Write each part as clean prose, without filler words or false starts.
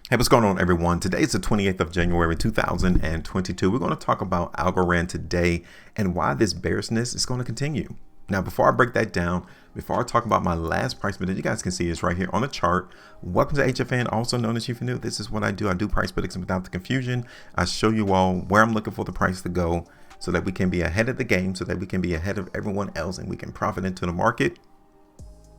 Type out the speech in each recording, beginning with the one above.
Hey, what's going on, everyone? Today is the 28th of January, 2022. We're going to talk about Algorand today and why this bearishness is going to continue. Now, before I break that down, before I talk about my last price prediction, you guys can see it's right here on the chart. Welcome to HueFin, also known as HueFin. This is what I do. I do price predictions without the confusion. I show you all where I'm looking for the price to go so that we can be ahead of the game, so that we can be ahead of everyone else and we can profit into the market.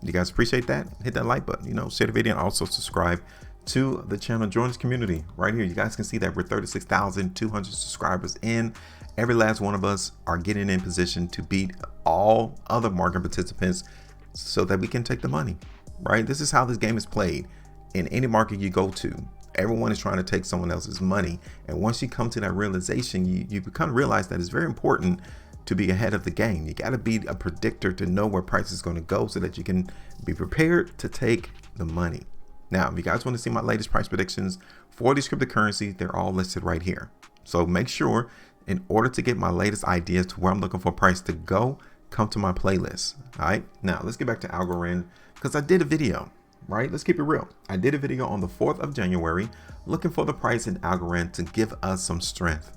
You guys appreciate that? Hit that like button, share the video, and also subscribe to the channel. Join this community right here. You guys can see that we're 36,200 subscribers in. Every last one of us are getting in position to beat all other market participants so that we can take the money, right? This is how this game is played in any market you go to. Everyone is trying to take someone else's money. And once you come to that realization, you become to realize that it's very important to be ahead of the game. You got to be a predictor to know where price is going to go so that you can be prepared to take the money. Now, if you guys want to see my latest price predictions for these cryptocurrencies, they're all listed right here. So make sure, in order to get my latest ideas to where I'm looking for price to go, come to my playlist. All right. Now, let's get back to Algorand because I did a video, right? Let's keep it real. I did a video on the 4th of January looking for the price in Algorand to give us some strength.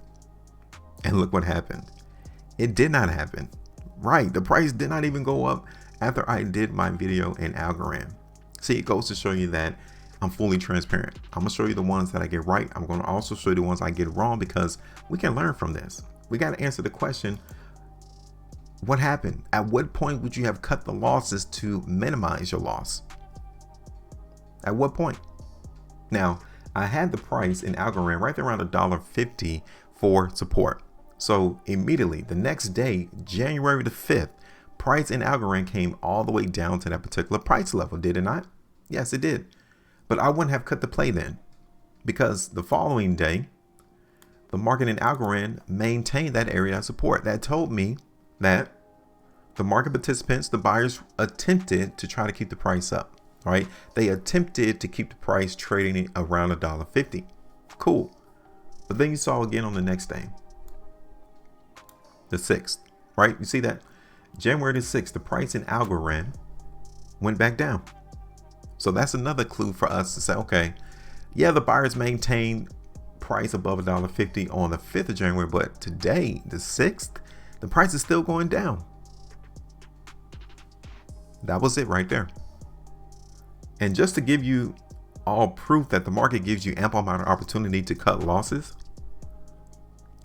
And look what happened. It did not happen. Right. The price did not even go up after I did my video in Algorand. See, it goes to show you that I'm fully transparent. I'm gonna show you the ones that I get right. I'm gonna also show you the ones I get wrong because we can learn from this. We got to answer the question, what happened? At what point would you have cut the losses to minimize your loss? At what point? Now, I had the price in Algorand right there around $1.50 for support. So immediately the next day, January the 5th, price in Algorand came all the way down to that particular price level, did it not? Yes, it did. But I wouldn't have cut the play then, because the following day, the market in Algorand maintained that area of support. That told me that the market participants, the buyers, attempted to try to keep the price up, right? They attempted to keep the price trading around $1.50. Cool. But then you saw again on the next day, the 6th, right? You see that? January the 6th, the price in Algorand went back down. So that's another clue for us to say, okay, yeah, the buyers maintained price above $1.50 on the 5th of January, but today, the 6th, the price is still going down. That was it right there. And just to give you all proof that the market gives you ample amount of opportunity to cut losses,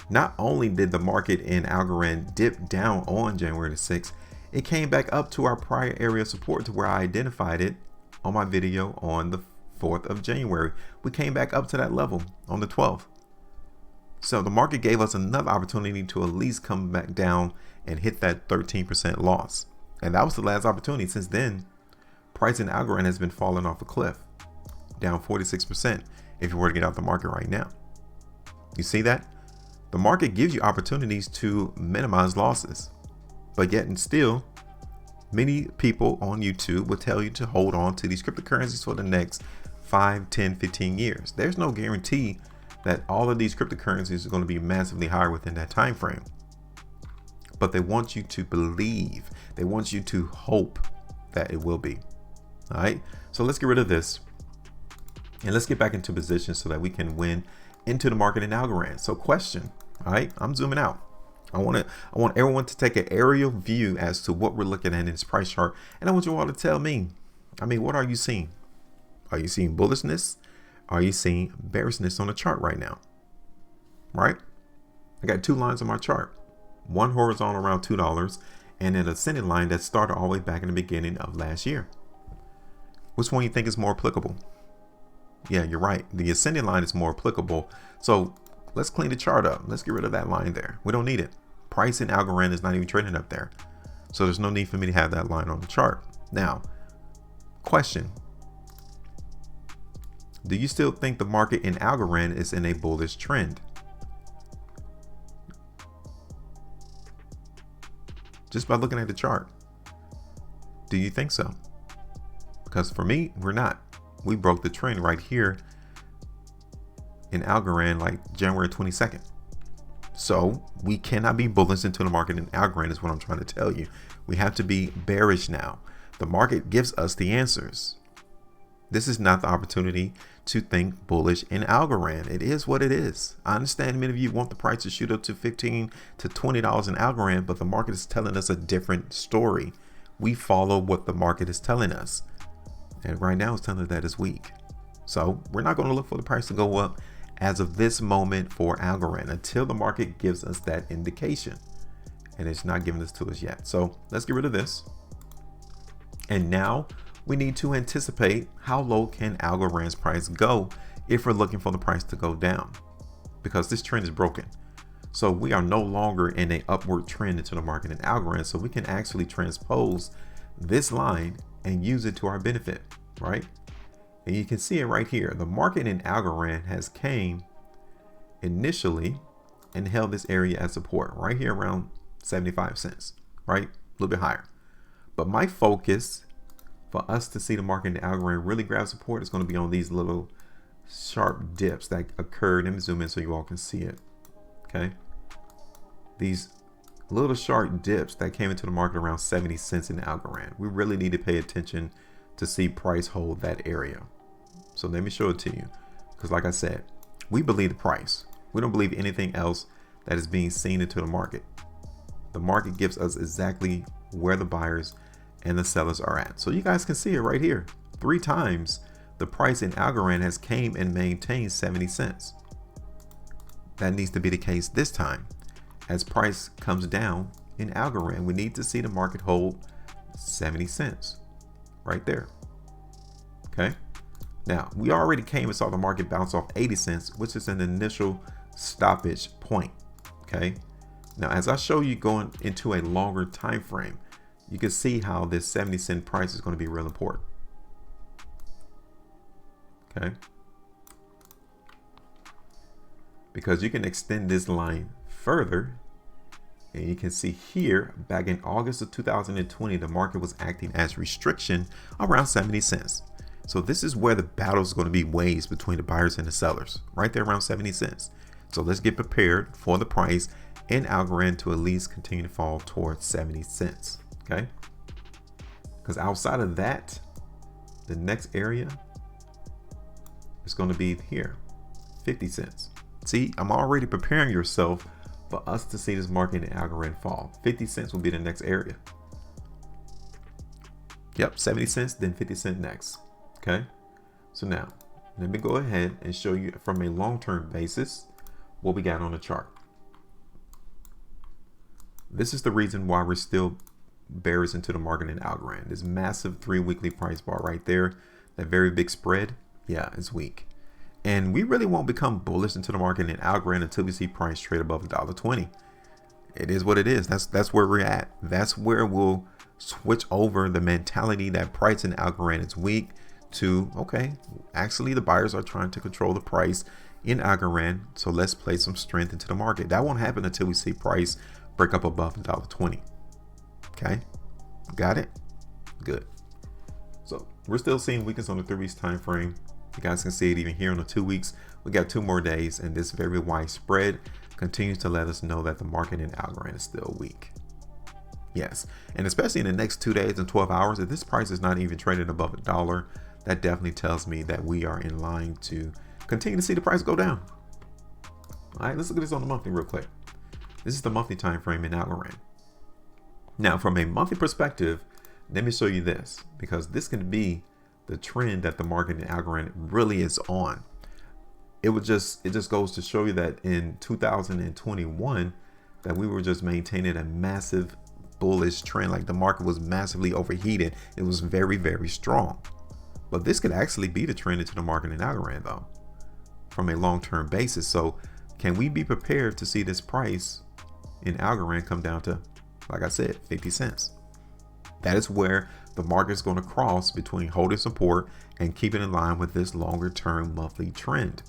not only did the market in Algorand dip down on January the 6th, it came back up to our prior area of support to where I identified it on my video on the 4th of January. We came back up to that level on the 12th. So the market gave us another opportunity to at least come back down and hit that 13% loss. And that was the last opportunity. Since then, price in Algorand has been falling off a cliff, down 46% if you were to get out the market right now. You see that? The market gives you opportunities to minimize losses, but yet and still, many people on YouTube will tell you to hold on to these cryptocurrencies for the next 5, 10, 15 years. There's no guarantee that all of these cryptocurrencies are going to be massively higher within that time frame. But they want you to believe, they want you to hope that it will be. All right, so let's get rid of this and let's get back into position so that we can win into the market in Algorand. So question, all right, I'm zooming out. I want everyone to take an aerial view as to what we're looking at in this price chart. And I want you all to tell me, what are you seeing? Are you seeing bullishness? Are you seeing bearishness on the chart right now? Right? I got two lines on my chart. One horizontal around $2 and an ascending line that started all the way back in the beginning of last year. Which one you think is more applicable? Yeah, you're right. The ascending line is more applicable. So let's clean the chart up. Let's get rid of that line there. We don't need it. Price in Algorand is not even trading up there. So there's no need for me to have that line on the chart. Now, question. Do you still think the market in Algorand is in a bullish trend? Just by looking at the chart. Do you think so? Because for me, we're not. We broke the trend right here in Algorand like January 22nd. So we cannot be bullish into the market in Algorand is what I'm trying to tell you. We have to be bearish now. The market gives us the answers. This is not the opportunity to think bullish in Algorand. It is what it is. I understand many of you want the price to shoot up to $15 to $20 in Algorand, but the market is telling us a different story. We follow what the market is telling us. And right now it's telling us that it's weak. So we're not going to look for the price to go up as of this moment for Algorand until the market gives us that indication. And it's not giving this to us yet. So let's get rid of this. And now we need to anticipate how low can Algorand's price go if we're looking for the price to go down, because this trend is broken. So we are no longer in an upward trend into the market in Algorand. So we can actually transpose this line and use it to our benefit, right? And you can see it right here. The market in Algorand has came initially and held this area as support right here around 75 cents, right? A little bit higher. But my focus for us to see the market in Algorand really grab support is going to be on these little sharp dips that occurred. Let me zoom in so you all can see it. Okay. These little sharp dips that came into the market around 70 cents in Algorand. We really need to pay attention to see price hold that area. So let me show it to you. Because like I said, we believe the price. We don't believe anything else that is being seen into the market. The market gives us exactly where the buyers and the sellers are at. So you guys can see it right here. 3 times the price in Algorand has came and maintained 70 cents. That needs to be the case this time. As price comes down in Algorand, we need to see the market hold 70 cents right there. Okay. Now we already came and saw the market bounce off 80 cents, which is an initial stoppage point. Okay. Now, as I show you going into a longer time frame, you can see how this 70-cent price is going to be real important. Okay. Because you can extend this line further, and you can see here back in August of 2020, the market was acting as restriction around 70 cents. So this is where the battle is going to be waged between the buyers and the sellers, right there around 70 cents. So let's get prepared for the price in Algorand to at least continue to fall towards 70 cents. Okay. Because outside of that, the next area is going to be here, 50 cents. See, I'm already preparing yourself for us to see this market in Algorand fall. 50 cents will be the next area. Yep, 70 cents, then 50 cents next. Okay. So now let me go ahead and show you from a long-term basis what we got on the chart. This is the reason why we're still bearish into the market in Algorand. This massive 3-weekly price bar right there, that very big spread, yeah, it's weak. And we really won't become bullish into the market in Algorand until we see price trade above $1.20. It is what it is. That's where we're at. That's where we'll switch over the mentality that price in Algorand is weak to, okay, actually the buyers are trying to control the price in Algorand, so let's play some strength into the market. That won't happen until we see price break up above $1.20. Okay, got it? Good. So we're still seeing weakness on the 3 weeks time frame. You guys can see it even here on the 2 weeks. We got 2 more days, and this very wide spread continues to let us know that the market in Algorand is still weak. Yes, and especially in the next 2 days and 12 hours, if this price is not even trading above $1, that definitely tells me that we are in line to continue to see the price go down. All right, let's look at this on the monthly real quick. This is the monthly time frame in Algorand. Now, from a monthly perspective, let me show you this, because this can be the trend that the market in Algorand really is on. It just goes to show you that in 2021 that we were just maintaining a massive bullish trend. Like the market was massively overheated. It was very, very strong. But this could actually be the trend into the market in Algorand though, from a long-term basis. So can we be prepared to see this price in Algorand come down to, like I said, 50 cents? That is where the market is going to cross between holding support and keeping in line with this longer term monthly trend.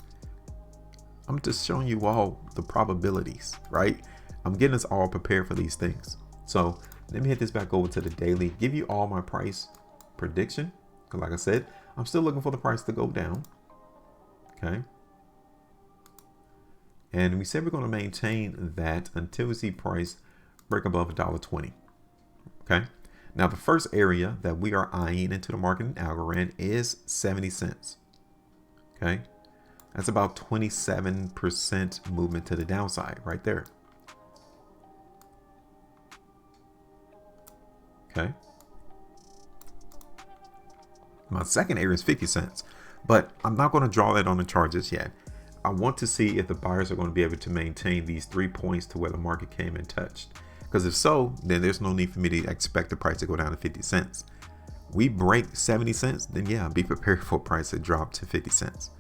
I'm just showing you all the probabilities, right? I'm getting us all prepared for these things. So let me hit this back over to the daily, give you all my price prediction. Because like I said, I'm still looking for the price to go down. Okay. And we said we're going to maintain that until we see price break above $1.20. Okay. Now, the first area that we are eyeing into the market in Algorand is 70 cents. Okay. That's about 27% movement to the downside right there. Okay. My second area is 50 cents, but I'm not going to draw that on the chart just yet. I want to see if the buyers are going to be able to maintain these 3 points to where the market came and touched. Because if so, then there's no need for me to expect the price to go down to 50 cents. We break 70 cents, then yeah, be prepared for a price to drop to 50 cents.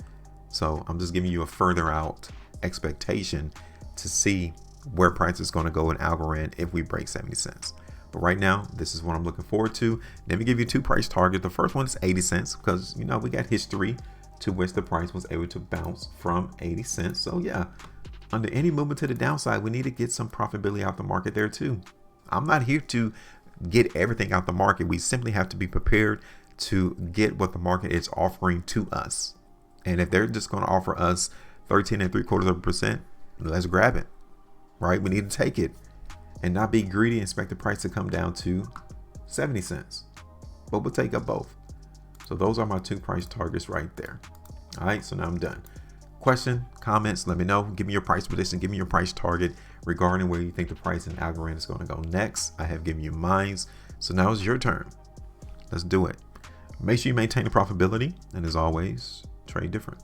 So I'm just giving you a further out expectation to see where price is going to go in Algorand if we break 70 cents. But right now, this is what I'm looking forward to. Let me give you 2 price targets. The first one is 80 cents because, you know, we got history to which the price was able to bounce from 80 cents. So yeah, under any movement to the downside, we need to get some profitability out the market there too. I'm not here to get everything out the market. We simply have to be prepared to get what the market is offering to us. And if they're just going to offer us 13.75%, let's grab it, right? We need to take it and not be greedy and expect the price to come down to 70 cents. But we'll take up both. So those are my 2 price targets right there. All right, so now I'm done. Question, comments, let me know. Give me your price prediction. Give me your price target regarding where you think the price in Algorand is going to go next. I have given you mine. So now it's your turn. Let's do it. Make sure you maintain the profitability. And as always, trade different.